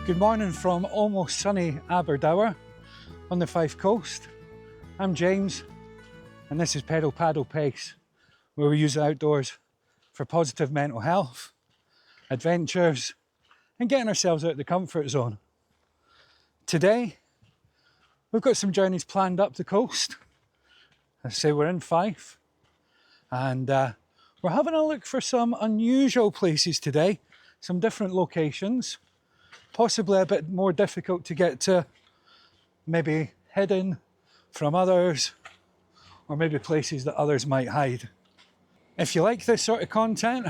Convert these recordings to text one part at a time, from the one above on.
Good morning from almost sunny Aberdour on the Fife Coast. I'm James and this is Pedal Paddle Pace, where we use the outdoors for positive mental health, adventures and getting ourselves out of the comfort zone. Today we've got some journeys planned up the coast. I say we're in Fife and we're having a look for some unusual places today, some different locations. Possibly a bit more difficult to get to, maybe hidden from others, or maybe places that others might hide. If you like this sort of content,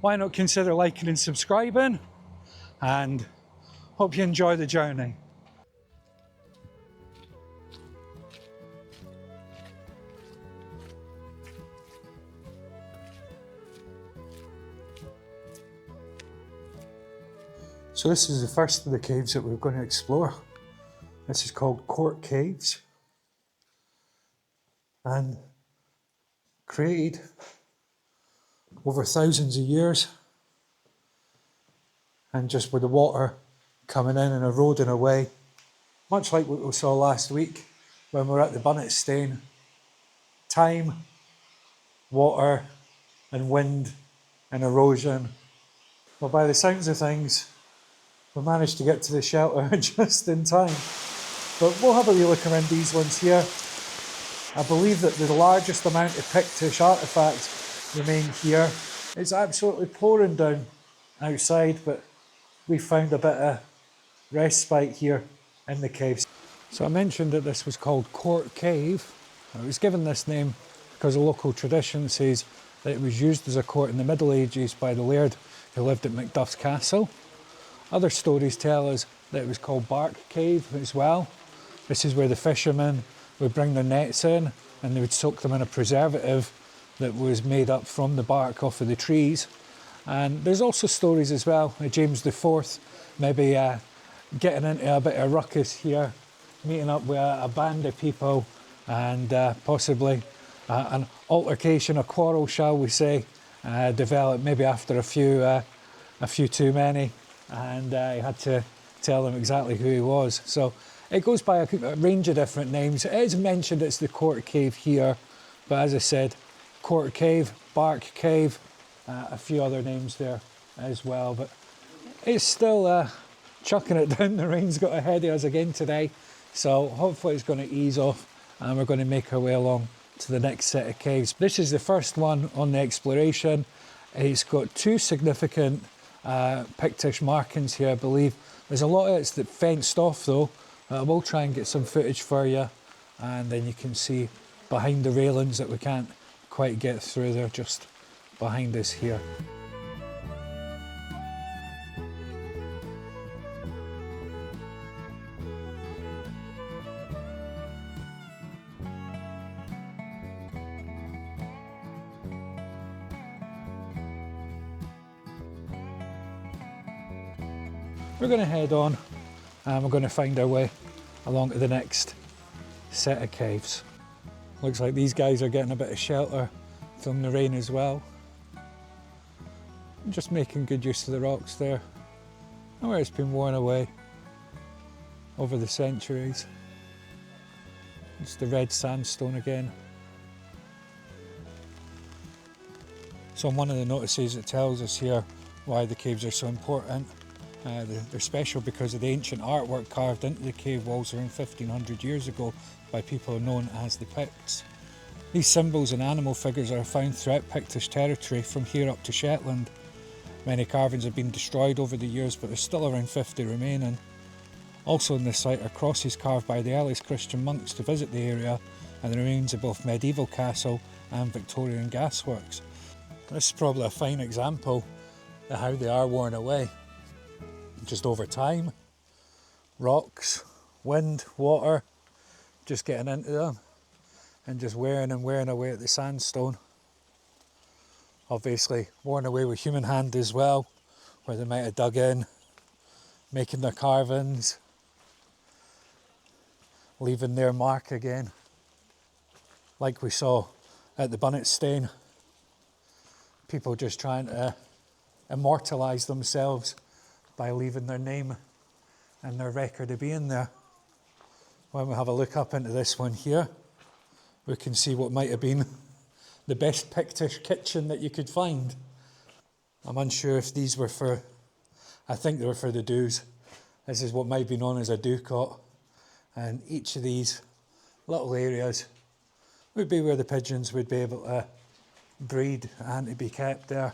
why not consider liking and subscribing, and hope you enjoy the journey. So this is the first of the caves that we're going to explore. This is called Court Caves, and created over thousands of years, and just with the water coming in and eroding away, much like what we saw last week when we were at the Bunnet Stain. Time, water and wind and erosion. Well, by the sounds of things, we managed to get to the shelter just in time. But we'll have a wee look around these ones here. I believe that the largest amount of Pictish artefacts remain here. It's absolutely pouring down outside, but we found a bit of respite here in the caves. So I mentioned that this was called Court Cave. It was given this name because a local tradition says that it was used as a court in the Middle Ages by the laird who lived at McDuff's castle. Other stories tell us that it was called Bark Cave as well. This is where the fishermen would bring their nets in and they would soak them in a preservative that was made up from the bark off of the trees. And there's also stories as well of James IV maybe getting into a bit of ruckus here, meeting up with a band of people, and possibly an altercation, a quarrel shall we say, developed maybe after a few too many, and he had to tell them exactly who he was. So it goes by a range of different names. It is mentioned it's the Court Cave here, but as I said, Court Cave, Bark Cave, a few other names there as well. But it's still chucking it down. The rain's got ahead of us again today, so hopefully it's going to ease off and we're going to make our way along to the next set of caves. This is the first one on the exploration. It's got two significant Pictish markings here, I believe. There's a lot of it's that fenced off though. I will try and get some footage for you, and then you can see behind the railings that we can't quite get through. They're just behind us here. We're going to head on and we're going to find our way along to the next set of caves. Looks like these guys are getting a bit of shelter from the rain as well. Just making good use of the rocks there, and where it's been worn away over the centuries. It's the red sandstone again. So on one of the notices it tells us here why the caves are so important. They're special because of the ancient artwork carved into the cave walls around 1500 years ago by people known as the Picts. These symbols and animal figures are found throughout Pictish territory from here up to Shetland. Many carvings have been destroyed over the years, but there's still around 50 remaining. Also on this site are crosses carved by the earliest Christian monks to visit the area, and the remains of both medieval castle and Victorian gasworks. This is probably a fine example of how they are worn away. Just over time, rocks, wind, water, just getting into them and just wearing away at the sandstone. Obviously worn away with human hand as well, where they might have dug in, making their carvings, leaving their mark again. Like we saw at the Bunnet Stain, people just trying to immortalise themselves by leaving their name and their record of being there. When we have a look up into this one here, we can see what might have been the best Pictish kitchen that you could find. I'm unsure if these were for, I think they were for the doos. This is what might be known as a Doocot, and each of these little areas would be where the pigeons would be able to breed and to be kept there.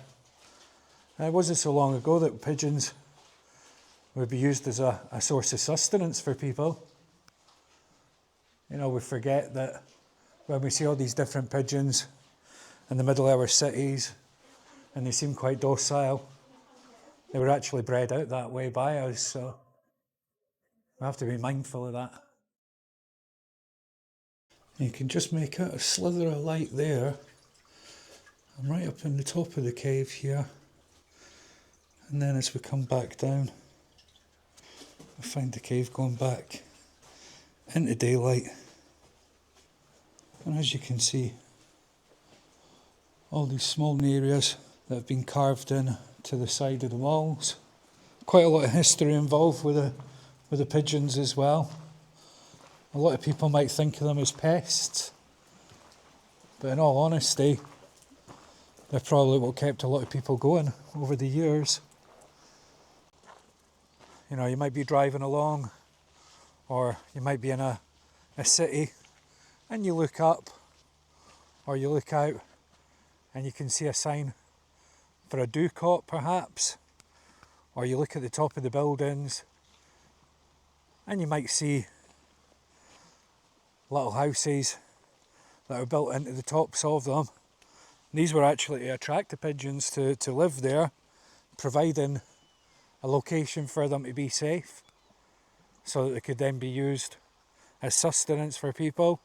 And it wasn't so long ago that pigeons would be used as a source of sustenance for people. You know, we forget that when we see all these different pigeons in the middle of our cities and they seem quite docile, they were actually bred out that way by us, so we have to be mindful of that. You can just make out a slither of light there. I'm right up in the top of the cave here, and then as we come back down, I find the cave going back into daylight. And as you can see, all these small areas that have been carved in to the side of the walls. Quite a lot of history involved with the pigeons as well. A lot of people might think of them as pests, but in all honesty, they're probably what kept a lot of people going over the years. You know, you might be driving along, or you might be in a city, and you look up, or you look out, and you can see a sign for a Doocot perhaps, or you look at the top of the buildings, and you might see little houses that are built into the tops of them. These were actually to attract the pigeons to live there, providing a location for them to be safe, so that they could then be used as sustenance for people.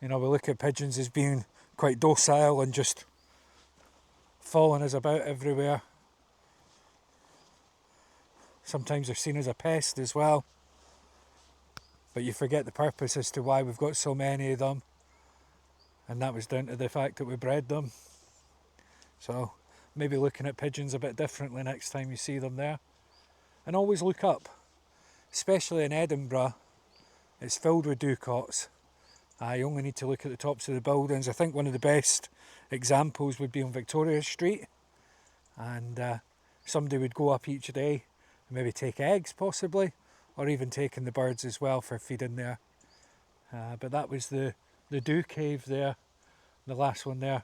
You know, we look at pigeons as being quite docile and just following us about everywhere. Sometimes they're seen as a pest as well, but you forget the purpose as to why we've got so many of them, and that was down to the fact that we bred them. So maybe looking at pigeons a bit differently next time you see them there. And always look up, especially in Edinburgh. It's filled with Doocots. You only need to look at the tops of the buildings. I think one of the best examples would be on Victoria Street, and somebody would go up each day and maybe take eggs possibly, or even taking the birds as well for feeding there. But that was the Doo cave there, the last one there.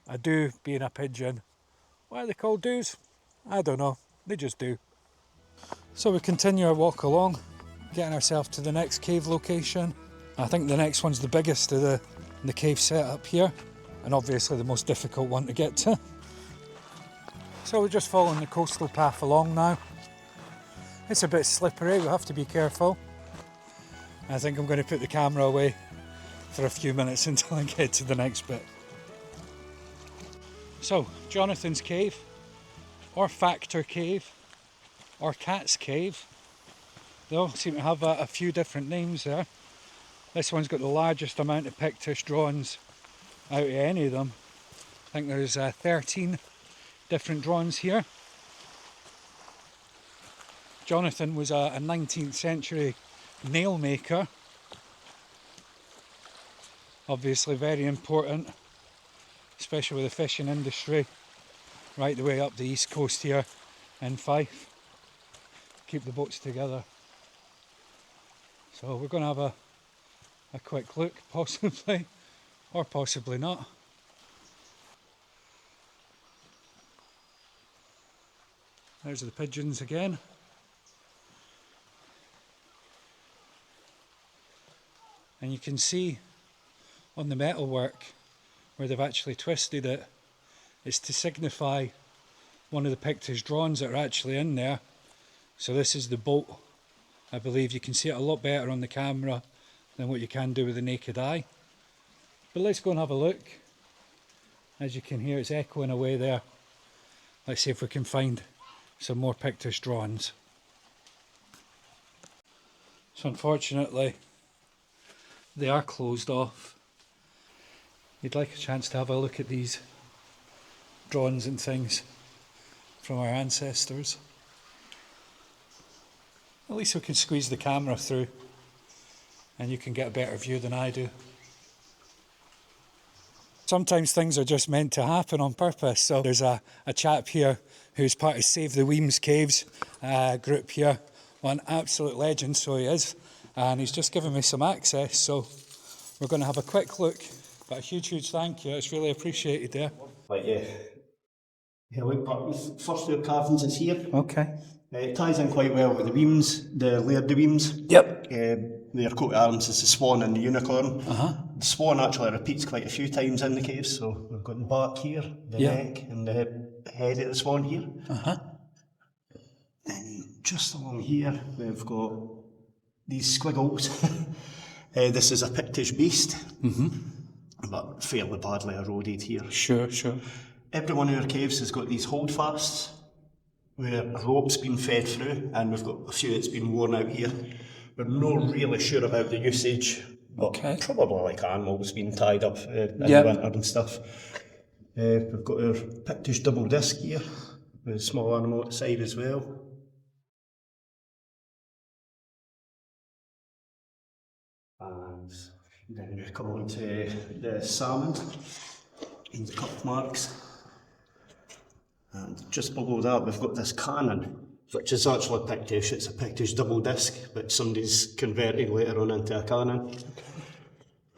A Doo being a pigeon. Why are they called Doos? I don't know, they just do. So we continue our walk along, getting ourselves to the next cave location. I think the next one's the biggest of the cave setup here, and obviously the most difficult one to get to. So we're just following the coastal path along now. It's a bit slippery, we have to be careful. I think I'm going to put the camera away for a few minutes until I get to the next bit. So, Jonathan's Cave, or Factor Cave, or Cat's Cave. They all seem to have a few different names there. This one's got the largest amount of Pictish drawings out of any of them. I think there's 13 different drawings here. Jonathan was a 19th century nail maker. Obviously very important, especially with the fishing industry, right the way up the east coast here in Fife. Keep the boats together. So we're going to have a quick look, possibly, or possibly not. There's the pigeons again. And you can see on the metalwork where they've actually twisted it, it's to signify one of the Pictish drawings that are actually in there. So this is the boat. I believe you can see it a lot better on the camera than what you can do with the naked eye. But let's go and have a look. As you can hear, it's echoing away there. Let's see if we can find some more Pictish drawings. So unfortunately, they are closed off. You'd like a chance to have a look at these drawings and things from our ancestors. At least we can squeeze the camera through and you can get a better view than I do. Sometimes things are just meant to happen on purpose. So there's a chap here who's part of Save the Weems Caves group here. Well, an absolute legend, so he is. And he's just given me some access. So we're going to have a quick look. But a huge thank you. It's really appreciated there. Right, yeah, look, but first of carvings is here. Okay. It ties in quite well with the Weems, the Laird de Weems. Yep. Their coat of arms is the swan and the unicorn. Uh-huh. The swan actually repeats quite a few times in the caves, so we've got the back here, the neck, and the head of the swan here. Uh-huh. And just along here, we've got these squiggles. This is a Pictish beast, but fairly badly eroded here. Sure. Every one of our caves has got these holdfasts, where a rope's been fed through, and we've got a few that's been worn out here. We're not really sure about the usage, but probably like animals being tied up in the winter and stuff. We've got our Pictish double disc here, with a small animal at the side as well. And then we come on to the salmon, and the cup marks. And just below that we've got this cannon, which is actually Pictish. It's a Pictish double disc, but somebody's converted later on into a cannon.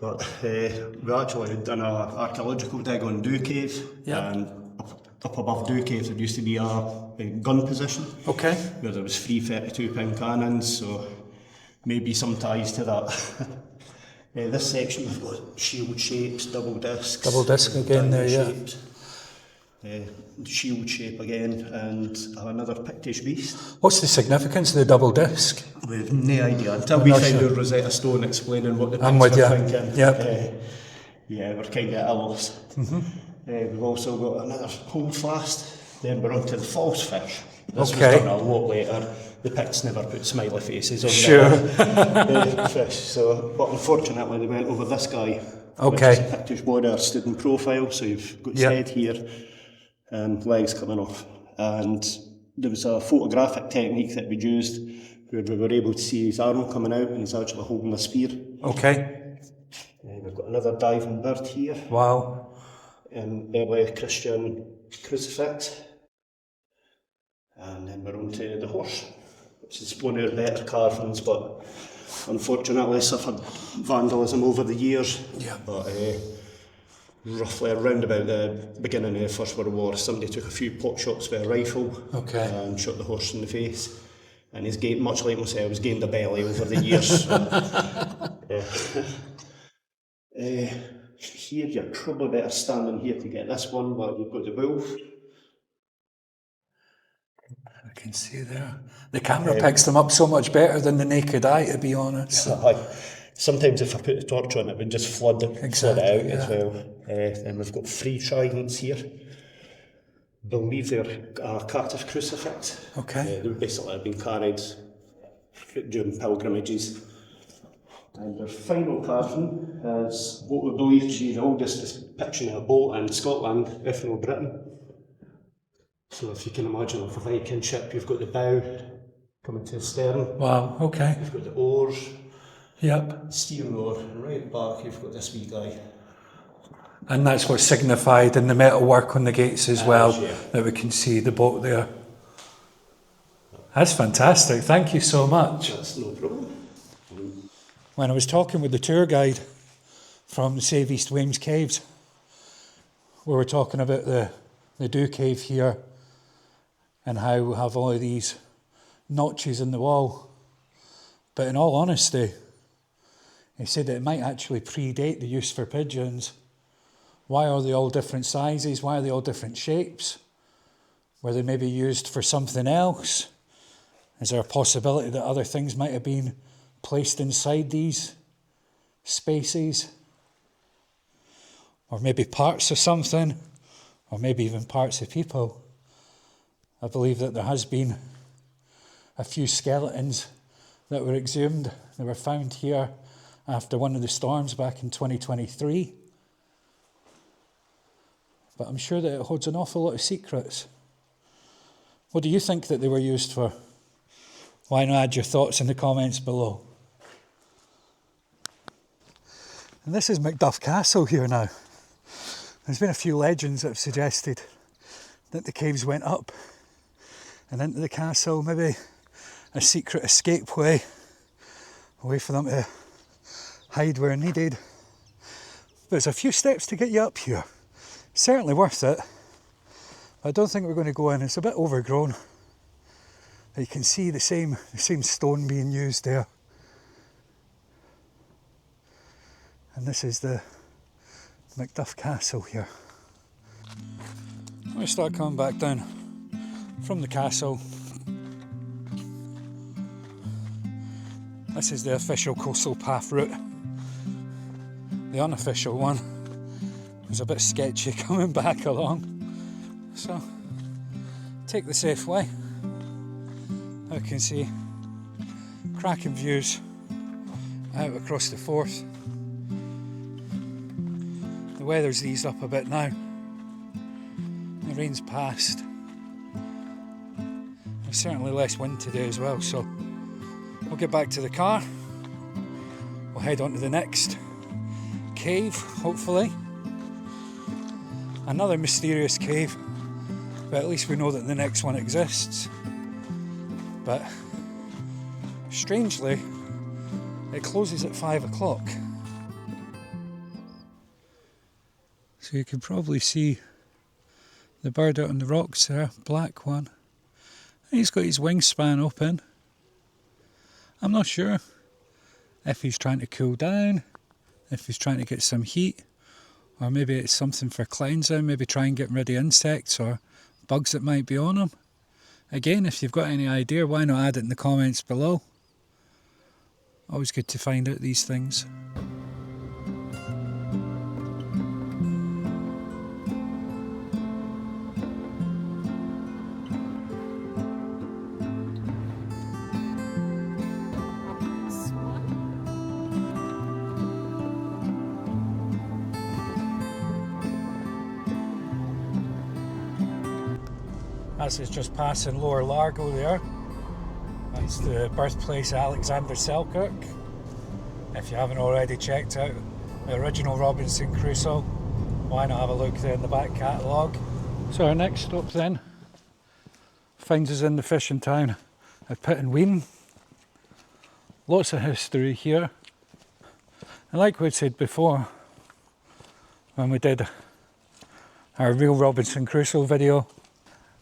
Okay. But we actually done an archaeological dig on Doocots, and up above Doocots there used to be a gun position. Okay. Where there was 3 32-pound cannons, so maybe some ties to that. This section we've got shield shapes, double discs. Double disc again there, shapes. Shield shape again, and another Pictish beast. What's the significance of the double disc? We've no idea until we found our Rosetta Stone explaining what the Picts were thinking. Yeah, we're kind of at a loss. We've also got another holdfast. Then we're on to the false fish. This was done a lot later. The Picts never put smiley faces on the fish, so, but unfortunately they went over this guy. Which is a Pictish warrior stood in profile, so you've got his head here and legs coming off. And there was a photographic technique that we used where we were able to see his arm coming out and he's actually holding a spear. Okay. We've got another diving bird here. Wow. An early Christian crucifix. And then we're on to the horse, which is one of our better carvings, but unfortunately suffered vandalism over the years. But roughly around about the beginning of the First World War, somebody took a few pot shots with a rifle and shot the horse in the face. And he's gained, much like myself, he's gained a belly over the years. Here you're probably better standing here to get this one, but you've got the wolf. I can see there. The camera picks them up so much better than the naked eye, to be honest. Sometimes if I put the torch on it would just flood it out as well. And we've got 3 tridents here. Believe they're a captive crucifix. They basically have been carried during pilgrimages. And our final carving is what we believe to be the oldest depiction of a boat in Scotland, if not Britain. So if you can imagine a Viking ship, you've got the bow coming to the stern. Wow, okay. You've got the oars. Yep. Steering oar, and right at the back you've got this wee guy. And that's what's signified in the metalwork on the gates as well, that we can see the boat there. That's fantastic, thank you so much. That's no problem. When I was talking with the tour guide from the Save East Weems Caves, we were talking about the Doo Cave here and how we have all of these notches in the wall. But in all honesty, he said that it might actually predate the use for pigeons. Why are they all different sizes? Why are they all different shapes? Were they maybe used for something else? Is there a possibility that other things might have been placed inside these spaces? Or maybe parts of something? Or maybe even parts of people? I believe that there has been a few skeletons that were exhumed. They were found here after one of the storms back in 2023. But I'm sure that it holds an awful lot of secrets. What do you think that they were used for? why not add your thoughts in the comments below. And this is McDuff Castle here now. There's been a few legends that have suggested that the caves went up and into the castle, maybe a secret escape way, a way for them to hide where needed. There's a few steps to get you up here. Certainly worth it. I don't think we're going to go in. It's a bit overgrown. You can see the same stone being used there. And this is the McDuff Castle here. I'm going to start coming back down from the castle. This is the official coastal path route. The unofficial one was a bit sketchy coming back along. So, take the safe way. I can see cracking views out across the Forth. The weather's eased up a bit now. The rain's passed. There's certainly less wind today as well, so we'll get back to the car. We'll head on to the next cave, hopefully. Another mysterious cave, but at least we know that the next one exists. But strangely, it closes at 5 o'clock. So you can probably see the bird out on the rocks there, black one. And he's got his wingspan open. I'm not sure if he's trying to cool down, if he's trying to get some heat, or maybe it's something for cleansing, maybe try and get rid of insects or bugs that might be on him. Again, if you've got any idea, why not add it in the comments below? Always good to find out these things. This is just passing Lower Largo there. That's the birthplace of Alexander Selkirk. If you haven't already checked out the original Robinson Crusoe, why not have a look there in the back catalogue. So our next stop then finds us in the fishing town of Pigeon Hole. Lots of history here. And like we said before, when we did our real Robinson Crusoe video,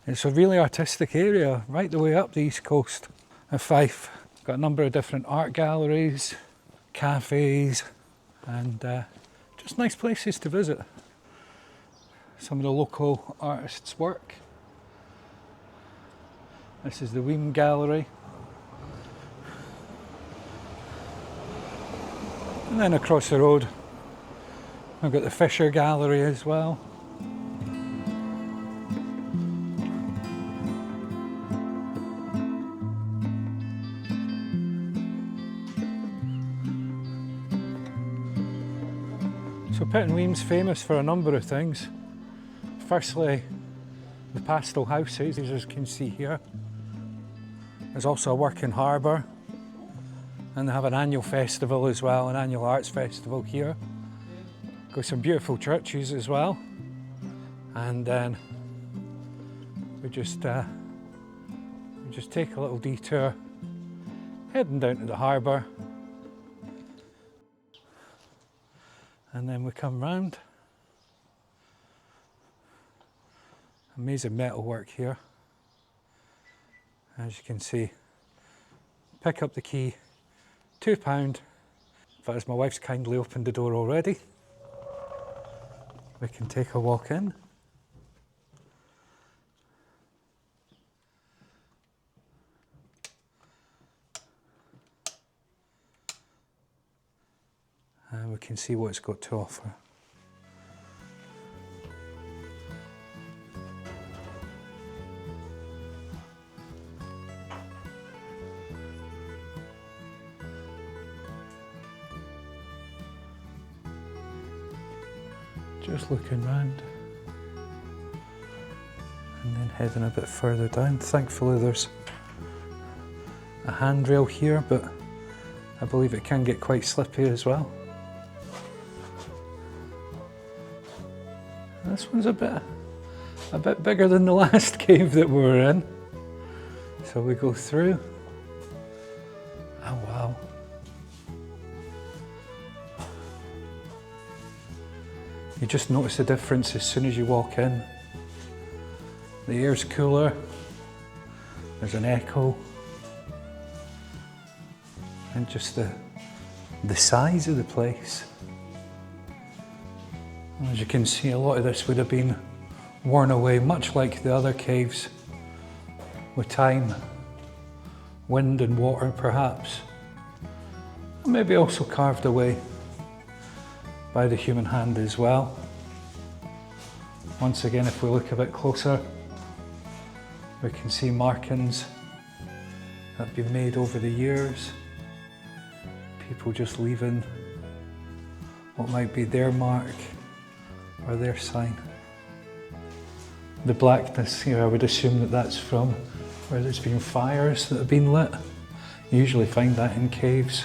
it's a really artistic area right the way up the east coast of Fife. Got a number of different art galleries, cafes, and just nice places to visit. Some of the local artists' work. This is the Weem Gallery. And then across the road, we've got the Fisher Gallery as well. So Pigeon Hole's famous for a number of things. Firstly, the pastel houses, as you can see here. There's also a working harbour, and they have an annual festival as well, an annual arts festival here. Got some beautiful churches as well, and then we just take a little detour, heading down to the harbour. And then we come round. Amazing metalwork here. As you can see, pick up the key, £2. But as my wife's kindly opened the door already, we can take a walk in. And we can see what it's got to offer. Just looking round and then heading a bit further down. Thankfully there's handrail here, but I believe it can get quite slippy as well. This one's a bit bigger than the last cave that we were in. So we go through. Oh wow. You just notice the difference as soon as you walk in. The air's cooler, there's an echo, and just the size of the place. As you can see, a lot of this would have been worn away, much like the other caves, with time, wind and water perhaps, maybe also carved away by the human hand as well. Once again, if we look a bit closer, we can see markings that have been made over the years. People just leaving what might be their mark or their sign. The blackness here, I would assume that that's from where there's been fires that have been lit. You usually find that in caves.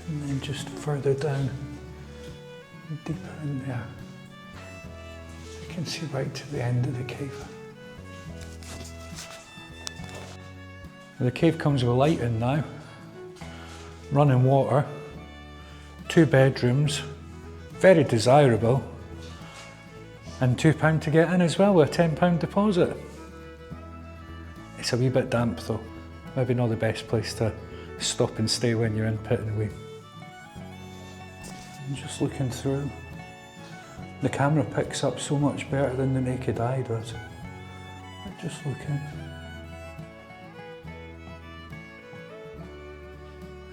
And then just further down, deeper in there, you can see right to the end of the cave. The cave comes with light in now, running water, 2 bedrooms, very desirable, and £2 to get in as well with a £10 deposit. It's a wee bit damp though, maybe not the best place to stop and stay when you're in Pigeon. I'm just looking through. The camera picks up so much better than the naked eye does. I'm just looking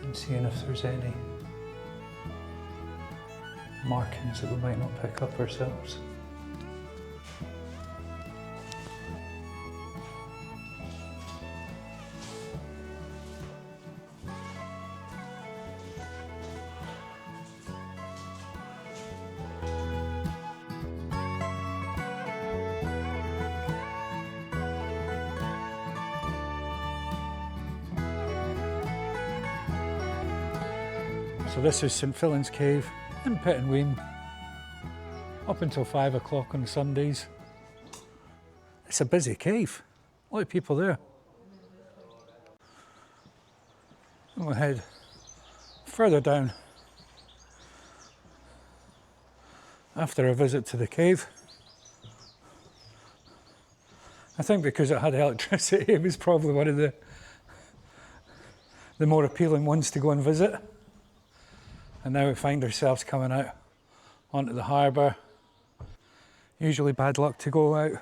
and seeing if there's any markings that we might not pick up ourselves. So this is St Fillan's Cave in Pigeon, up until 5 o'clock on Sundays. It's a busy cave, a lot of people there. And we'll head further down after a visit to the cave. I think because it had electricity, it was probably one of the more appealing ones to go and visit. And now we find ourselves coming out onto the harbour. Usually bad luck to go out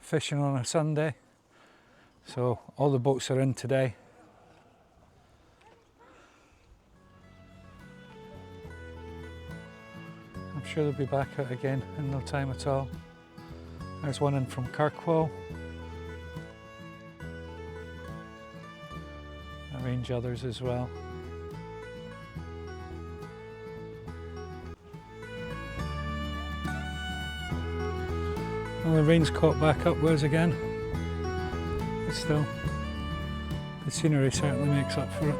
fishing on a Sunday. So all the boats are in today. I'm sure they'll be back out again in no time at all. There's one in from Kirkwall. Arrange others as well. Well, the rain's caught back up with us again, but still, the scenery certainly makes up for it.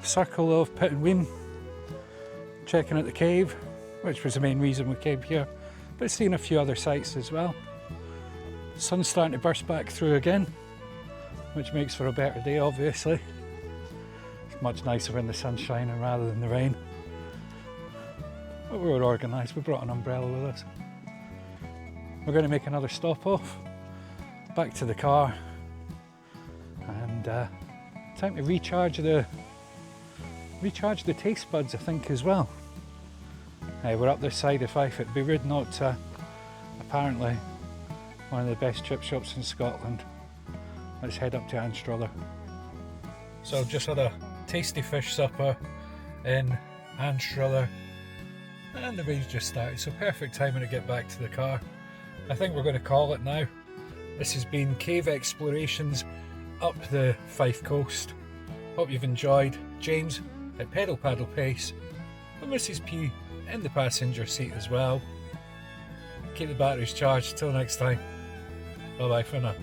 Circle of Pigeon, checking out the cave, which was the main reason we came here, but seeing a few other sights as well. The sun's starting to burst back through again, which makes for a better day, obviously. It's much nicer when the sun's shining rather than the rain. But we were organised, we brought an umbrella with us. We're going to make another stop off, back to the car, and time to recharge the taste buds, I think, as well. We're up this side of Fife. It'd be rude not to. Apparently one of the best chip shops in Scotland. Let's head up to Anstruther. So I've just had a tasty fish supper in Anstruther and the rain's just started, so perfect timing to get back to the car. I think we're going to call it now. This has been Cave Explorations up the Fife Coast. Hope you've enjoyed. James at Pedal Paddle Pace. with Mrs. P in the passenger seat as well. Keep the batteries charged. Till next time. Bye bye for now.